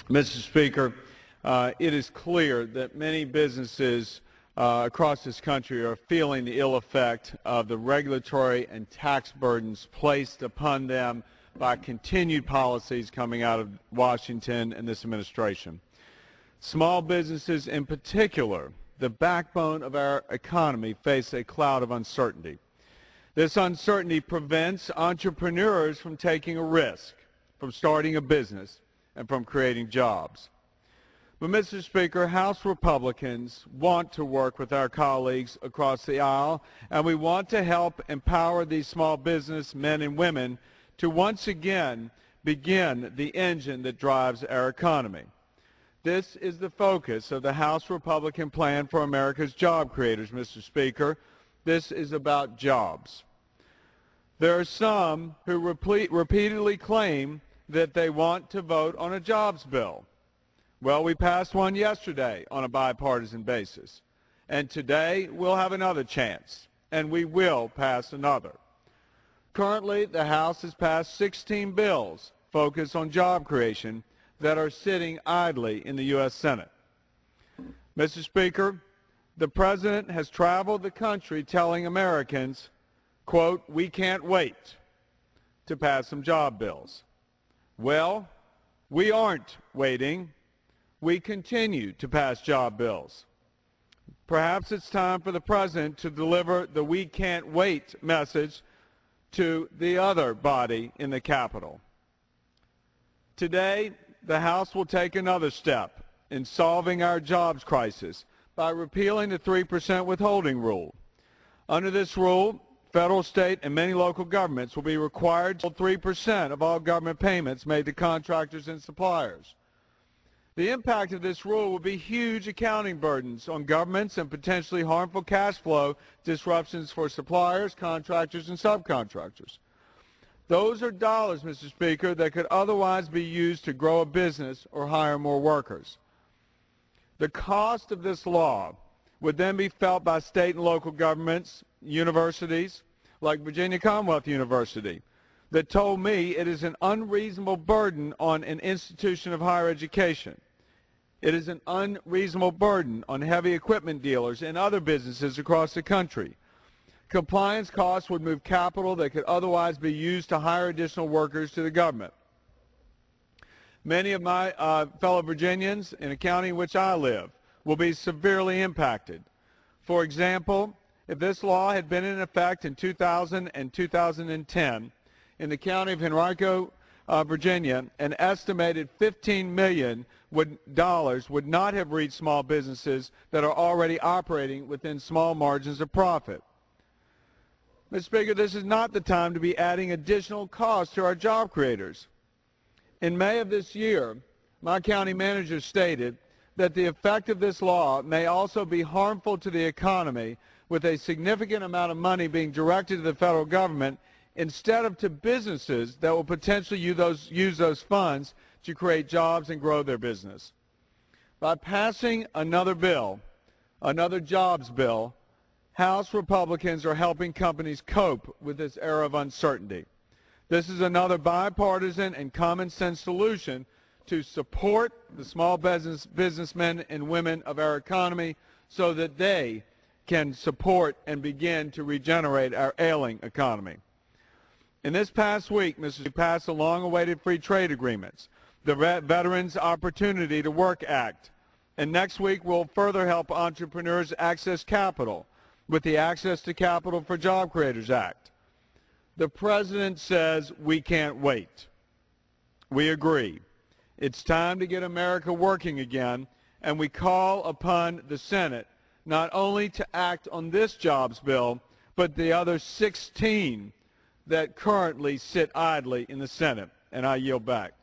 Mr. Speaker, it is clear that many businesses across this country are feeling the ill effect of the regulatory and tax burdens placed upon them by continued policies coming out of Washington and this administration. Small businesses in particular, the backbone of our economy, face a cloud of uncertainty. This uncertainty prevents entrepreneurs from taking a risk, from starting a business, and from creating jobs. But, Mr. Speaker, House Republicans want to work with our colleagues across the aisle, and we want to help empower these small business men and women to once again begin the engine that drives our economy. This is the focus of the House Republican Plan for America's Job Creators, Mr. Speaker. This is about jobs. There are some who repeatedly claim that they want to vote on a jobs bill. Well, we passed one yesterday on a bipartisan basis, and today we'll have another chance, and we will pass another. Currently, the House has passed 16 bills focused on job creation that are sitting idly in the U.S. Senate. Mr. Speaker, the President has traveled the country telling Americans, quote, "We can't wait to pass some job bills." Well, we aren't waiting. We continue to pass job bills. Perhaps it's time for the President to deliver the "we can't wait" message to the other body in the Capitol. Today, the House will take another step in solving our jobs crisis by repealing the 3% withholding rule. Under this rule, federal, state, and many local governments will be required to hold 3% of all government payments made to contractors and suppliers. The impact of this rule will be huge accounting burdens on governments and potentially harmful cash flow disruptions for suppliers, contractors, and subcontractors. Those are dollars, Mr. Speaker, that could otherwise be used to grow a business or hire more workers. The cost of this law would then be felt by state and local governments, universities, like Virginia Commonwealth University, that told me it is an unreasonable burden on an institution of higher education. It is an unreasonable burden on heavy equipment dealers and other businesses across the country. Compliance costs would move capital that could otherwise be used to hire additional workers to the government. Many of my fellow Virginians in the county in which I live will be severely impacted. For example, if this law had been in effect in 2000 and 2010, in the county of Henrico, Virginia, an estimated $15 million would not have reached small businesses that are already operating within small margins of profit. Mr. Speaker, this is not the time to be adding additional costs to our job creators. In May of this year, my county manager stated that the effect of this law may also be harmful to the economy, with a significant amount of money being directed to the federal government instead of to businesses that will potentially use those funds to create jobs and grow their business. By passing another bill, another jobs bill, House Republicans are helping companies cope with this era of uncertainty. This is another bipartisan and common sense solution to support the small businessmen and women of our economy so that they can support and begin to regenerate our ailing economy. In this past week, we passed the long-awaited free trade agreements, the Veterans Opportunity to Work Act, and next week we'll further help entrepreneurs access capital with the Access to Capital for Job Creators Act. The President says we can't wait. We agree. It's time to get America working again, and we call upon the Senate not only to act on this jobs bill, but the other 16 that currently sit idly in the Senate. And I yield back.